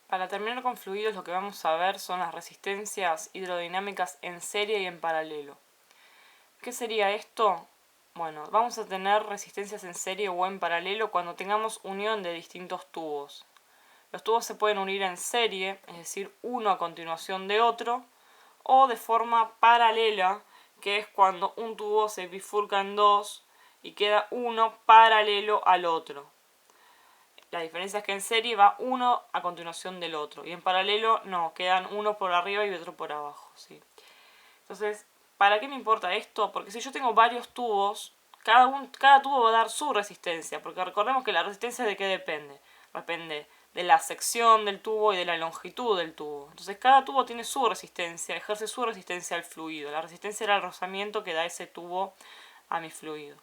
Para terminar con fluidos, lo que vamos a ver son las resistencias hidrodinámicas en serie y en paralelo. ¿Qué sería esto? Bueno, vamos a tener resistencias en serie o en paralelo cuando tengamos unión de distintos tubos. Los tubos se pueden unir en serie, es decir, uno a continuación de otro, o de forma paralela, que es cuando un tubo se bifurca en dos y queda uno paralelo al otro. La diferencia es que en serie va uno a continuación del otro, y en paralelo no, quedan uno por arriba y otro por abajo, ¿sí? Entonces, ¿para qué me importa esto? Porque si yo tengo varios tubos, cada tubo va a dar su resistencia, porque recordemos que la resistencia de qué depende. Depende de la sección del tubo y de la longitud del tubo. Entonces cada tubo tiene su resistencia, ejerce su resistencia al fluido. La resistencia era el rozamiento que da ese tubo a mi fluido.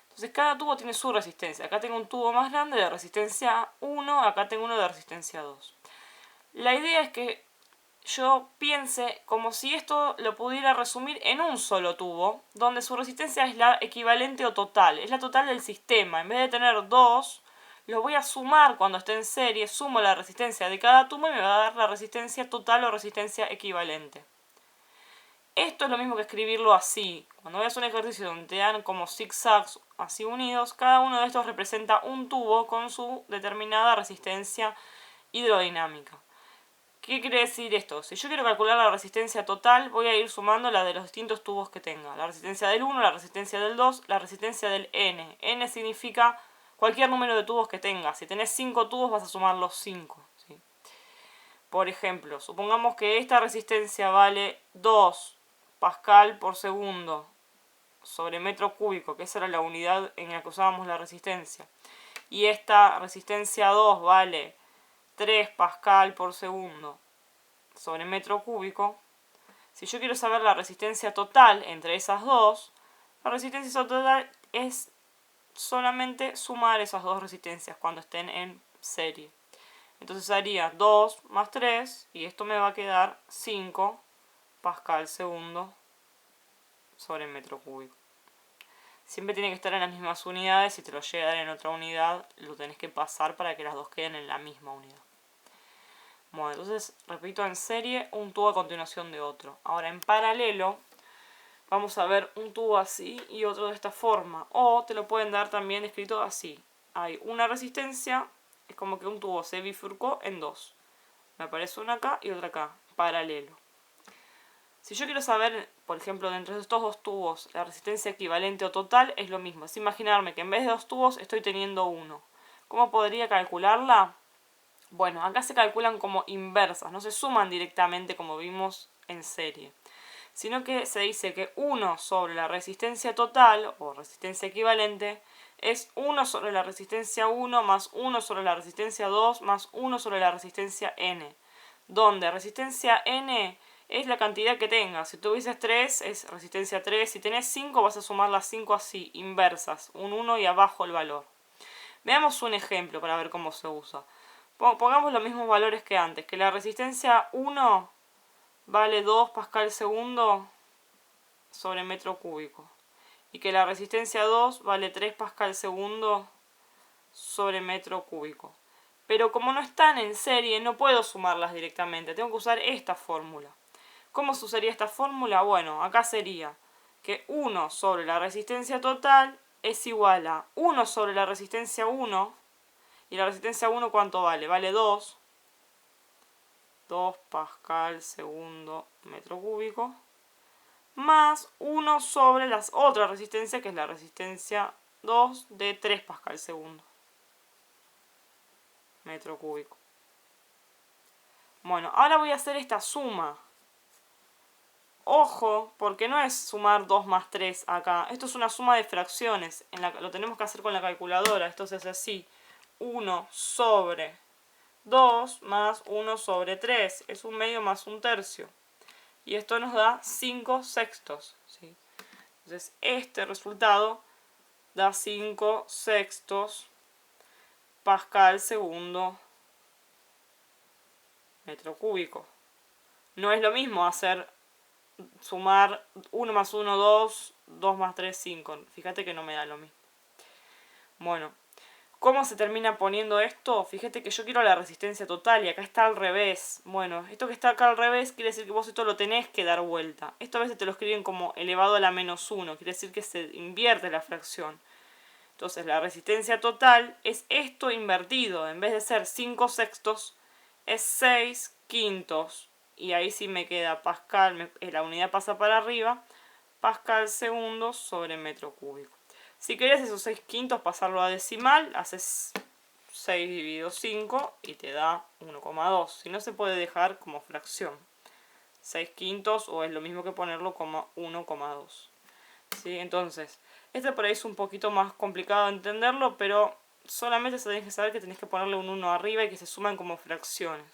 Entonces cada tubo tiene su resistencia. Acá tengo un tubo más grande de resistencia 1, acá tengo uno de resistencia 2. La idea es que yo piense como si esto lo pudiera resumir en un solo tubo, donde su resistencia es la equivalente o total, es la total del sistema. En vez de tener dos, los voy a sumar cuando esté en serie, sumo la resistencia de cada tubo y me va a dar la resistencia total o resistencia equivalente. Esto es lo mismo que escribirlo así. Cuando veas un ejercicio donde te dan como zigzags así unidos, cada uno de estos representa un tubo con su determinada resistencia hidrodinámica. ¿Qué quiere decir esto? Si yo quiero calcular la resistencia total, voy a ir sumando la de los distintos tubos que tenga. La resistencia del 1, la resistencia del 2, la resistencia del n. N significa cualquier número de tubos que tengas. Si tenés 5 tubos vas a sumar los 5. ¿Sí? Por ejemplo, supongamos que esta resistencia vale 2 pascal por segundo sobre metro cúbico, que esa era la unidad en la que usábamos la resistencia. Y esta resistencia 2 vale 3 pascal por segundo sobre metro cúbico. Si yo quiero saber la resistencia total entre esas dos, la resistencia total es solamente sumar esas dos resistencias cuando estén en serie. Entonces haría 2 más 3 y esto me va a quedar 5 pascal segundo sobre metro cúbico. Siempre tiene que estar en las mismas unidades. Si te lo llega a dar en otra unidad, lo tenés que pasar para que las dos queden en la misma unidad. Bueno, entonces repito, en serie un tubo a continuación de otro. Ahora en paralelo vamos a ver un tubo así y otro de esta forma. O te lo pueden dar también escrito así. Hay una resistencia, es como que un tubo se bifurcó en dos. Me aparece una acá y otra acá, paralelo. Si yo quiero saber, por ejemplo, dentro de estos dos tubos, la resistencia equivalente o total, es lo mismo. Es imaginarme que en vez de dos tubos estoy teniendo uno. ¿Cómo podría calcularla? Bueno, acá se calculan como inversas, no se suman directamente como vimos en serie, sino que se dice que 1 sobre la resistencia total o resistencia equivalente es 1 sobre la resistencia 1 más 1 sobre la resistencia 2 más 1 sobre la resistencia n, donde resistencia n es la cantidad que tengas. Si tuvieses 3 es resistencia 3, si tenés 5 vas a sumar las 5 así, inversas, un 1 y abajo el valor. Veamos un ejemplo para ver cómo se usa. Pongamos los mismos valores que antes, que la resistencia 1 vale 2 pascal segundo sobre metro cúbico y que la resistencia 2 vale 3 pascal segundo sobre metro cúbico. Pero como no están en serie, no puedo sumarlas directamente, tengo que usar esta fórmula. ¿Cómo se usaría esta fórmula? Bueno, acá sería que 1 sobre la resistencia total es igual a 1 sobre la resistencia 1. ¿Y la resistencia 1 cuánto vale? Vale 2 pascal segundo metro cúbico. Más 1 sobre la otra resistencia, que es la resistencia 2 de 3 pascal segundo metro cúbico. Bueno, ahora voy a hacer esta suma. Ojo, porque no es sumar 2 más 3 acá. Esto es una suma de fracciones. Lo tenemos que hacer con la calculadora. Esto se hace así. 1 sobre 2 más 1 sobre 3. Es un medio más un tercio. Y esto nos da 5 sextos. ¿Sí? Entonces este resultado da 5 sextos pascal segundo metro cúbico. No es lo mismo sumar 1 más 1, 2, 2 más 3, 5. Fíjate que no me da lo mismo. Bueno, ¿Cómo se termina poniendo esto? Fíjate que yo quiero la resistencia total y acá está al revés. Bueno, esto que está acá al revés quiere decir que vos esto lo tenés que dar vuelta. Esto a veces te lo escriben como elevado a la -1, quiere decir que se invierte la fracción. Entonces la resistencia total es esto invertido. En vez de ser 5 sextos, es 6 quintos. Y ahí sí me queda pascal, la unidad pasa para arriba, pascal segundo sobre metro cúbico. Si querés esos 6 quintos pasarlo a decimal, haces 6 dividido 5 y te da 1,2. Si no, se puede dejar como fracción. 6 quintos o es lo mismo que ponerlo como 1,2. ¿Sí? Entonces, este por ahí es un poquito más complicado de entenderlo, pero solamente tenés que saber que tenés que ponerle un 1 arriba y que se suman como fracciones.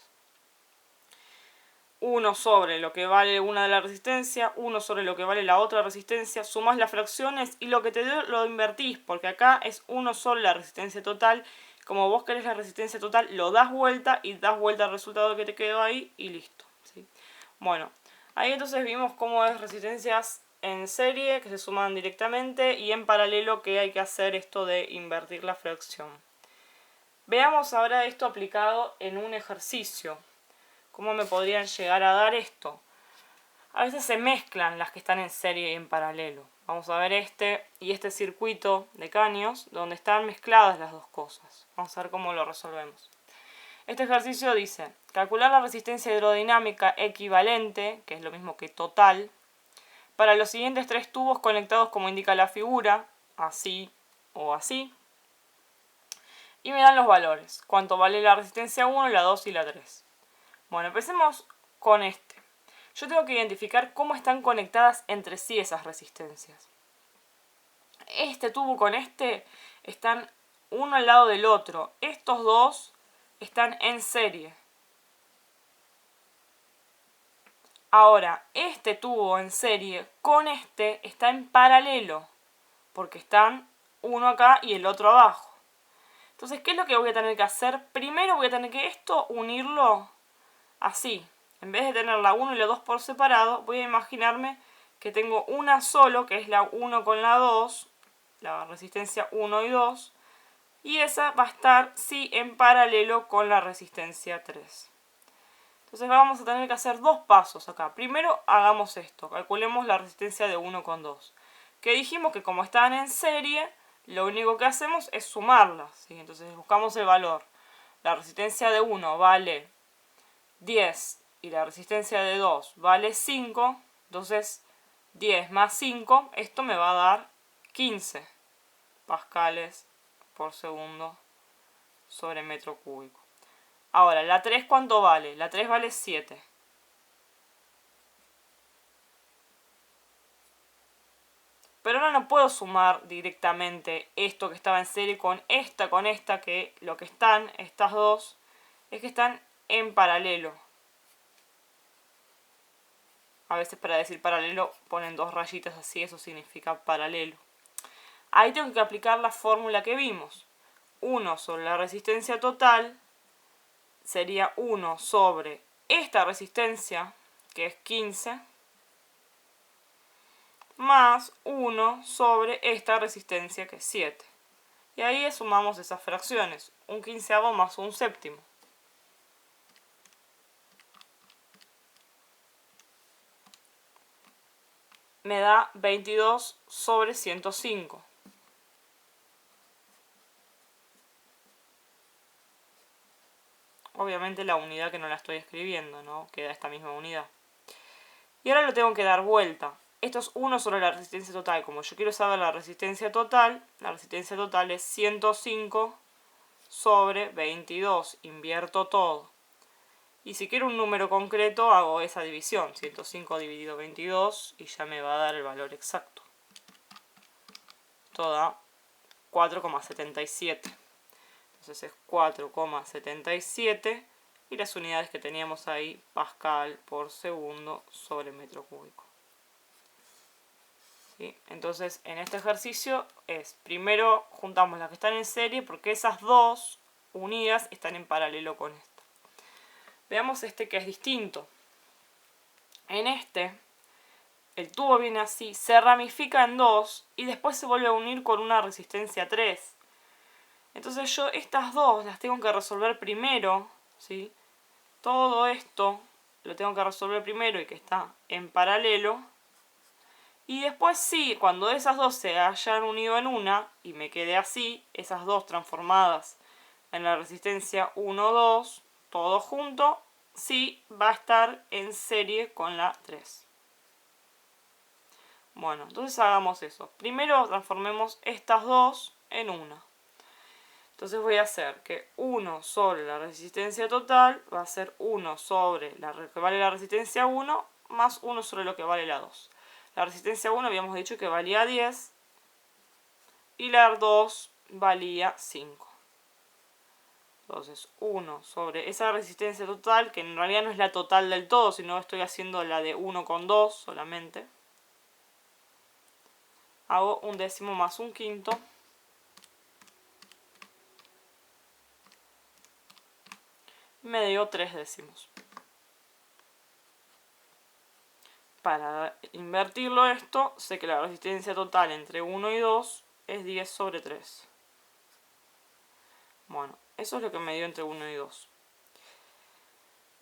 1 sobre lo que vale una de la resistencia, 1 sobre lo que vale la otra resistencia, sumás las fracciones y lo que te dio lo invertís, porque acá es 1 sobre la resistencia total. Como vos querés la resistencia total, lo das vuelta y das vuelta al resultado que te quedó ahí y listo. ¿Sí? Bueno, ahí entonces vimos cómo es resistencias en serie que se suman directamente y en paralelo que hay que hacer esto de invertir la fracción. Veamos ahora esto aplicado en un ejercicio. ¿Cómo me podrían llegar a dar esto? A veces se mezclan las que están en serie y en paralelo. Vamos a ver este y este circuito de caños donde están mezcladas las dos cosas. Vamos a ver cómo lo resolvemos. Este ejercicio dice, calcular la resistencia hidrodinámica equivalente, que es lo mismo que total, para los siguientes 3 tubos conectados como indica la figura, así o así. Y me dan los valores, cuánto vale la resistencia 1, la 2 y la 3. Bueno, empecemos con este. Yo tengo que identificar cómo están conectadas entre sí esas resistencias. Este tubo con este están uno al lado del otro. Estos dos están en serie. Ahora, este tubo en serie con este está en paralelo, porque están uno acá y el otro abajo. Entonces, ¿qué es lo que voy a tener que hacer? Primero voy a tener que esto unirlo así. En vez de tener la 1 y la 2 por separado, voy a imaginarme que tengo una solo, que es la 1 con la 2, la resistencia 1 y 2, y esa va a estar, sí, en paralelo con la resistencia 3. Entonces vamos a tener que hacer dos pasos acá. Primero hagamos esto, calculemos la resistencia de 1 con 2. Que dijimos que como están en serie, lo único que hacemos es sumarlas, ¿sí? Entonces buscamos el valor. La resistencia de 1 vale 10 y la resistencia de 2 vale 5, entonces 10 más 5, esto me va a dar 15 pascales por segundo sobre metro cúbico. Ahora, la 3, ¿cuánto vale? La 3 vale 7. Pero ahora no puedo sumar directamente esto que estaba en serie con esta, que lo que están, estas dos, es que están en paralelo. A veces para decir paralelo ponen dos rayitas así, eso significa paralelo. Ahí tengo que aplicar la fórmula que vimos. 1 sobre la resistencia total sería 1 sobre esta resistencia, que es 15, más 1 sobre esta resistencia, que es 7. Y ahí sumamos esas fracciones, un quinceavo más un séptimo. Me da 22 sobre 105. Obviamente la unidad que no la estoy escribiendo, ¿no? Queda esta misma unidad. Y ahora lo tengo que dar vuelta. Esto es 1 sobre la resistencia total. Como yo quiero saber la resistencia total es 105 sobre 22. Invierto todo. Y si quiero un número concreto, hago esa división. 105 dividido 22 y ya me va a dar el valor exacto. Esto da 4,77. Entonces es 4,77 y las unidades que teníamos ahí, pascal por segundo sobre metro cúbico. ¿Sí? Entonces en este ejercicio primero juntamos las que están en serie porque esas dos unidas están en paralelo con esta. Veamos este que es distinto. En este, el tubo viene así, se ramifica en dos y después se vuelve a unir con una resistencia 3. Entonces yo estas dos las tengo que resolver primero, ¿sí? Todo esto lo tengo que resolver primero y que está en paralelo. Y después sí, cuando esas dos se hayan unido en una y me quede así, esas dos transformadas en la resistencia 1, 2, todo junto, sí va a estar en serie con la 3. Bueno, entonces hagamos eso. Primero transformemos estas dos en una. Entonces voy a hacer que 1 sobre la resistencia total va a ser 1 sobre lo que vale la resistencia 1 más 1 sobre lo que vale la 2. La resistencia 1 habíamos dicho que valía 10 y la 2 valía 5. Entonces 1 sobre esa resistencia total, que en realidad no es la total del todo, sino estoy haciendo la de 1 con 2 solamente. Hago un décimo más un quinto. Me dio 3 décimos. Para invertirlo esto, sé que la resistencia total entre 1 y 2 es 10 sobre 3. Bueno, eso es lo que me dio entre 1 y 2.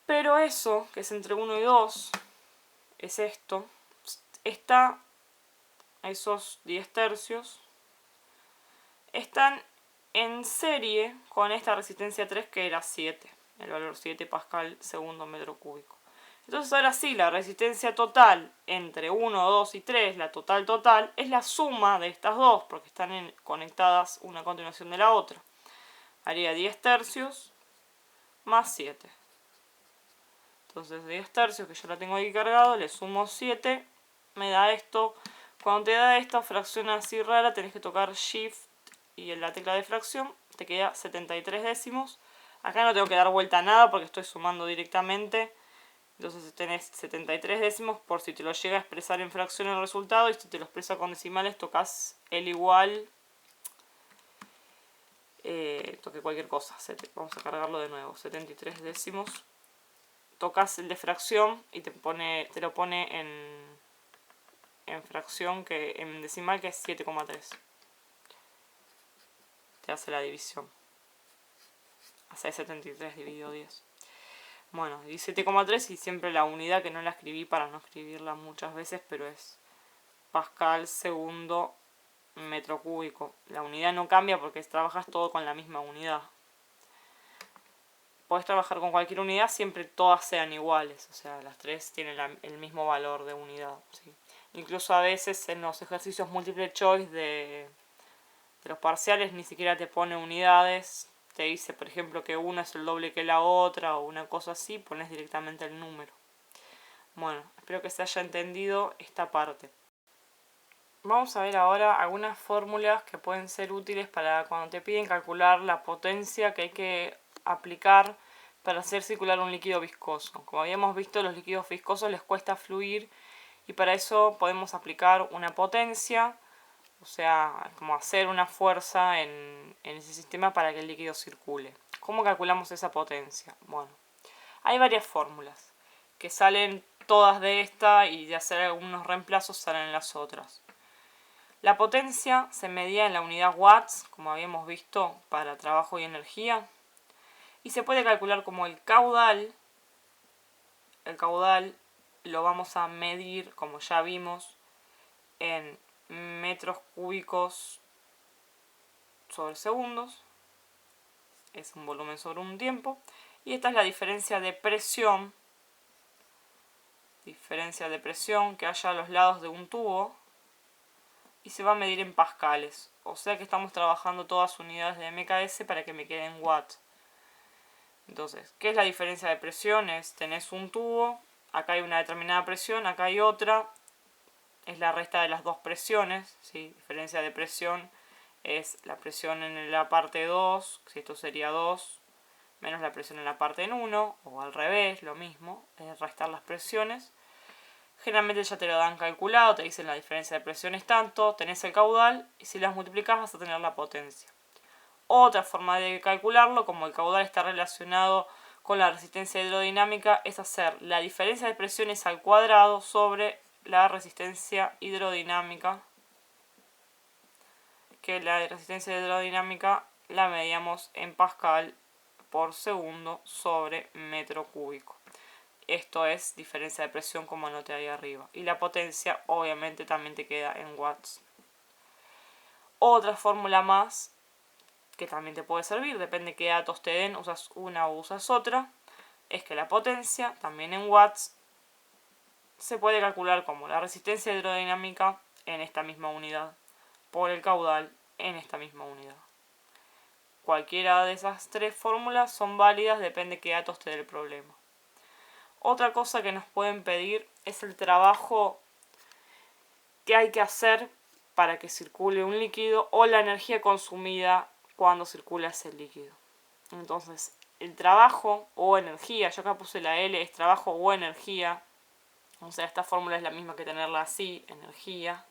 Pero eso, que es entre 1 y 2, es esto, está, esos 10 tercios, están en serie con esta resistencia 3 que era 7, el valor 7 pascal segundo metro cúbico. Entonces ahora sí, la resistencia total entre 1, 2 y 3, la total, es la suma de estas dos, porque están conectadas una a continuación de la otra. Haría 10 tercios más 7. Entonces 10 tercios, que yo la tengo aquí cargado, le sumo 7, me da esto. Cuando te da esta fracción así rara, tenés que tocar Shift y en la tecla de fracción, te queda 73 décimos. Acá no tengo que dar vuelta a nada porque estoy sumando directamente. Entonces tenés 73 décimos por si te lo llega a expresar en fracción el resultado, y si te lo expresa con decimales tocas el igual, toque cualquier cosa. Vamos a cargarlo de nuevo, 73 décimos. Tocas el de fracción y te lo pone en fracción, que en decimal, que es 7,3. Te hace la división. Hace 73 dividido 10. Bueno, 17,3 y siempre la unidad, que no la escribí para no escribirla muchas veces, pero es pascal segundo metro cúbico. La unidad no cambia porque trabajas todo con la misma unidad. Podés trabajar con cualquier unidad siempre todas sean iguales, o sea, las tres tienen el mismo valor de unidad, ¿sí? Incluso a veces en los ejercicios multiple choice de los parciales ni siquiera te pone unidades, te dice por ejemplo que una es el doble que la otra o una cosa así, pones directamente el número. Bueno, espero que se haya entendido esta parte. Vamos a ver ahora algunas fórmulas que pueden ser útiles para cuando te piden calcular la potencia que hay que aplicar para hacer circular un líquido viscoso. Como habíamos visto, los líquidos viscosos les cuesta fluir y para eso podemos aplicar una potencia, o sea, como hacer una fuerza en ese sistema para que el líquido circule. ¿Cómo calculamos esa potencia? Bueno, hay varias fórmulas que salen todas de esta y de hacer algunos reemplazos salen las otras. La potencia se medía en la unidad watts, como habíamos visto, para trabajo y energía. Y se puede calcular como el caudal. El caudal lo vamos a medir, como ya vimos, en metros cúbicos sobre segundos. Es un volumen sobre un tiempo. Y esta es la diferencia de presión. Diferencia de presión que haya a los lados de un tubo. Y se va a medir en pascales. O sea que estamos trabajando todas unidades de MKS para que me queden watts. Entonces, ¿qué es la diferencia de presiones? Tenés un tubo, acá hay una determinada presión, acá hay otra. Es la resta de las dos presiones, ¿sí? Diferencia de presión es la presión en la parte 2, si esto sería 2, menos la presión en la parte 1, o al revés, lo mismo, es restar las presiones. Generalmente ya te lo dan calculado, te dicen la diferencia de presiones tanto, tenés el caudal y si las multiplicas vas a tener la potencia. Otra forma de calcularlo, como el caudal está relacionado con la resistencia hidrodinámica, es hacer la diferencia de presiones al cuadrado sobre la resistencia hidrodinámica, que la resistencia hidrodinámica la medíamos en pascal por segundo sobre metro cúbico. Esto es diferencia de presión como anoté ahí arriba. Y la potencia obviamente también te queda en watts. Otra fórmula más que también te puede servir, depende de qué datos te den, usas una o usas otra, es que la potencia, también en watts, se puede calcular como la resistencia hidrodinámica en esta misma unidad, por el caudal en esta misma unidad. Cualquiera de esas tres fórmulas son válidas, depende de qué datos te dé el problema. Otra cosa que nos pueden pedir es el trabajo que hay que hacer para que circule un líquido o la energía consumida cuando circula ese líquido. Entonces, el trabajo o energía, yo acá puse la L, es trabajo o energía. O sea, esta fórmula es la misma que tenerla así, energía.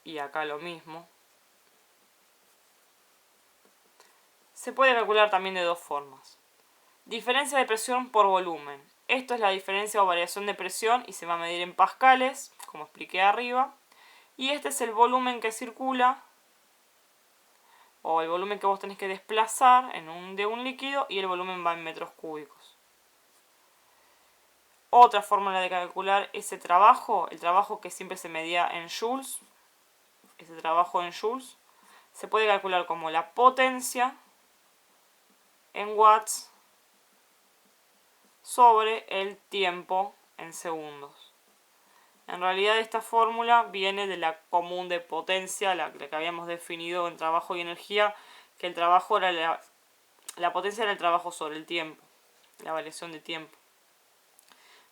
Y acá lo mismo. Se puede calcular también de dos formas. Diferencia de presión por volumen. Esto es la diferencia o variación de presión y se va a medir en pascales, como expliqué arriba. Y este es el volumen que circula, o el volumen que vos tenés que desplazar de un líquido, y el volumen va en metros cúbicos. Otra fórmula de calcular ese trabajo, el trabajo que siempre se medía en joules, ese trabajo en joules, se puede calcular como la potencia en watts sobre el tiempo en segundos. En realidad esta fórmula viene de la común de potencia, la que habíamos definido en trabajo y energía, que el trabajo era la potencia era el trabajo sobre el tiempo, la variación de tiempo.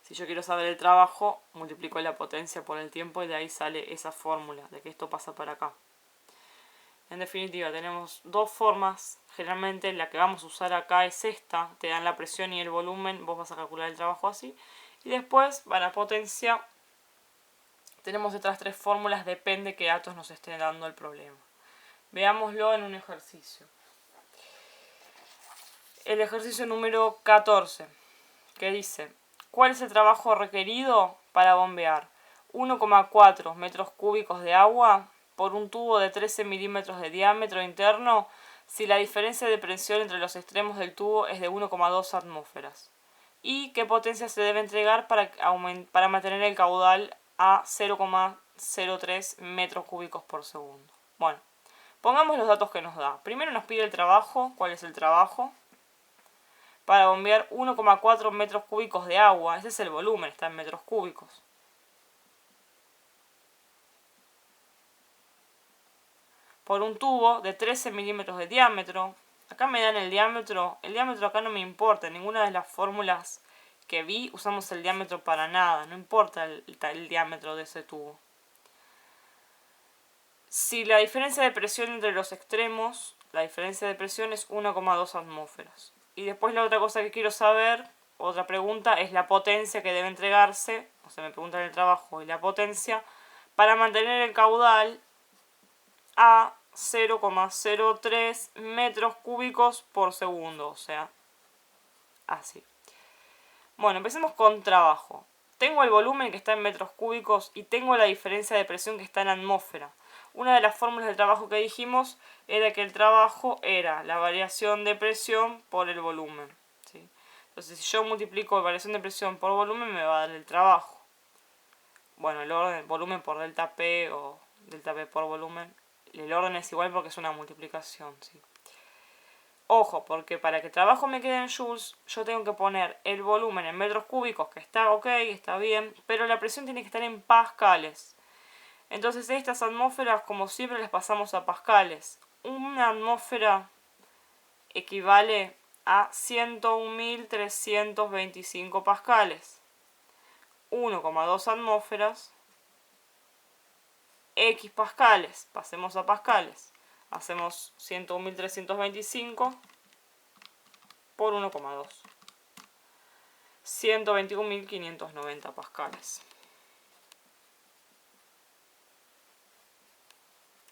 Si yo quiero saber el trabajo, multiplico la potencia por el tiempo y de ahí sale esa fórmula, de que esto pasa para acá. En definitiva, tenemos dos formas. Generalmente la que vamos a usar acá es esta. Te dan la presión y el volumen, vos vas a calcular el trabajo así. Y después, para la potencia, tenemos otras tres fórmulas, depende qué datos nos esté dando el problema. Veámoslo en un ejercicio. El ejercicio número 14, que dice: ¿cuál es el trabajo requerido para bombear 1,4 metros cúbicos de agua por un tubo de 13 milímetros de diámetro interno si la diferencia de presión entre los extremos del tubo es de 1,2 atmósferas? ¿Y qué potencia se debe entregar para mantener el caudal a 0,03 metros cúbicos por segundo? Bueno, pongamos los datos que nos da. Primero nos pide el trabajo. ¿Cuál es el trabajo? Para bombear 1,4 metros cúbicos de agua. Ese es el volumen, está en metros cúbicos. Por un tubo de 13 milímetros de diámetro. Acá me dan el diámetro. El diámetro acá no me importa. En ninguna de las fórmulas que vi usamos el diámetro para nada. No importa el diámetro de ese tubo. Si la diferencia de presión entre los extremos, la diferencia de presión es 1,2 atmósferas. Y después la otra cosa que quiero saber, otra pregunta, es la potencia que debe entregarse, o sea, me preguntan el trabajo y la potencia, para mantener el caudal a 0,03 metros cúbicos por segundo, o sea, así. Bueno, empecemos con trabajo. Tengo el volumen que está en metros cúbicos y tengo la diferencia de presión que está en atmósfera. Una de las fórmulas de trabajo que dijimos era que el trabajo era la variación de presión por el volumen, ¿sí? Entonces, si yo multiplico variación de presión por volumen, me va a dar el trabajo. Bueno, el orden, volumen por delta P o delta P por volumen, el orden es igual porque es una multiplicación, ¿sí? Ojo, porque para que el trabajo me quede en joules, yo tengo que poner el volumen en metros cúbicos, que está ok, está bien, pero la presión tiene que estar en pascales. Entonces estas atmósferas, como siempre, las pasamos a pascales. Una atmósfera equivale a 101.325 pascales. 1,2 atmósferas, X pascales, pasemos a pascales. Hacemos 101.325 por 1,2. 121.590 pascales.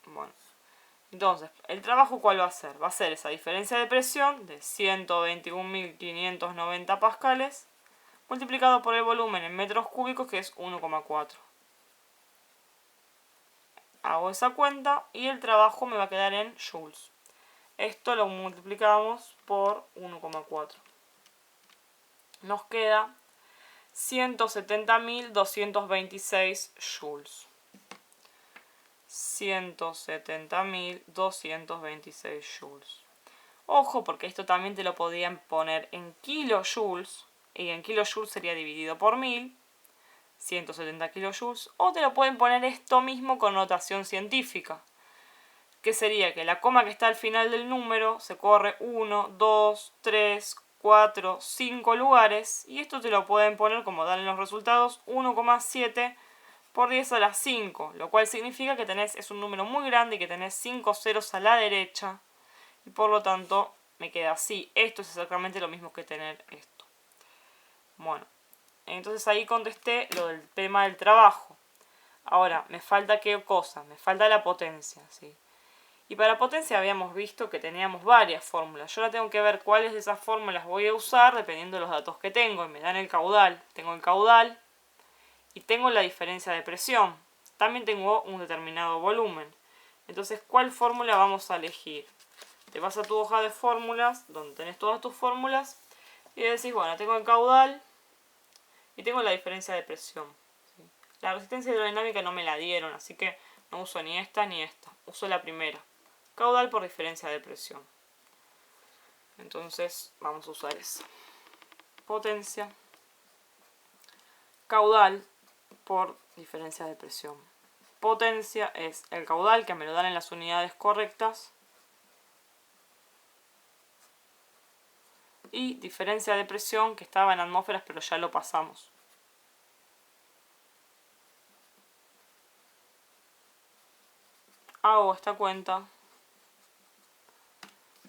Bueno, entonces, ¿el trabajo cuál va a ser? Va a ser esa diferencia de presión de 121.590 pascales multiplicado por el volumen en metros cúbicos, que es 1,4. hago esa cuenta y el trabajo me va a quedar en joules. Esto lo multiplicamos por 1,4. Nos queda 170.226 joules. 170.226 joules. Ojo, porque esto también te lo podían poner en kilojoules, y en kilojoules sería dividido por 1000, 170 kilojoules, o te lo pueden poner esto mismo con notación científica, que sería que la coma que está al final del número se corre 1, 2, 3, 4, 5 lugares, y esto te lo pueden poner, como dan en los resultados, 1,7 por 10 a la 5, lo cual significa que es un número muy grande y que tenés 5 ceros a la derecha, y por lo tanto me queda así. Esto es exactamente lo mismo que tener esto. Bueno, entonces ahí contesté lo del tema del trabajo. Ahora, me falta qué cosa, me falta la potencia, ¿sí? Y para potencia habíamos visto que teníamos varias fórmulas. Yo ahora tengo que ver cuáles de esas fórmulas voy a usar dependiendo de los datos que tengo. Y me dan el caudal. Tengo el caudal y tengo la diferencia de presión. También tengo un determinado volumen. Entonces, ¿cuál fórmula vamos a elegir? Te vas a tu hoja de fórmulas, donde tenés todas tus fórmulas, y decís, bueno, tengo el caudal y tengo la diferencia de presión. ¿Sí? La resistencia hidrodinámica no me la dieron, así que no uso ni esta ni esta. Uso la primera. Caudal por diferencia de presión. Entonces, vamos a usar esa. Potencia. Caudal por diferencia de presión. Potencia es el caudal, que me lo dan en las unidades correctas. Y diferencia de presión, que estaba en atmósferas, pero ya lo pasamos. Hago esta cuenta.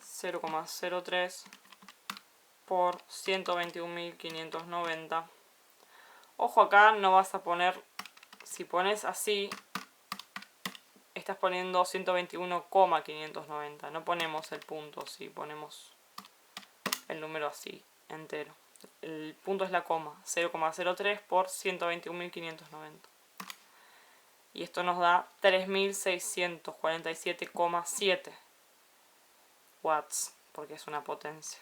0,03 por 121.590. Ojo, acá no vas a poner, si pones así, estás poniendo 121,590. No ponemos el punto, si ponemos el número así, entero. El punto es la coma, 0,03 por 121.590. Y esto nos da 3.647,7 watts, porque es una potencia.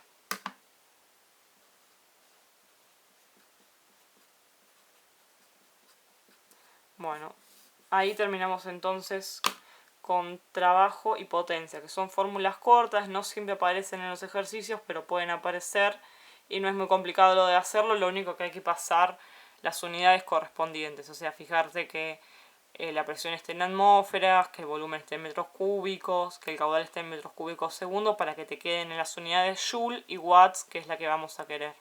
Bueno, ahí terminamos entonces con trabajo y potencia, que son fórmulas cortas, no siempre aparecen en los ejercicios, pero pueden aparecer y no es muy complicado lo de hacerlo, lo único que hay que pasar las unidades correspondientes, o sea, fijarte que la presión esté en atmósferas, que el volumen esté en metros cúbicos, que el caudal esté en metros cúbicos segundo, para que te queden en las unidades joule y watts, que es la que vamos a querer.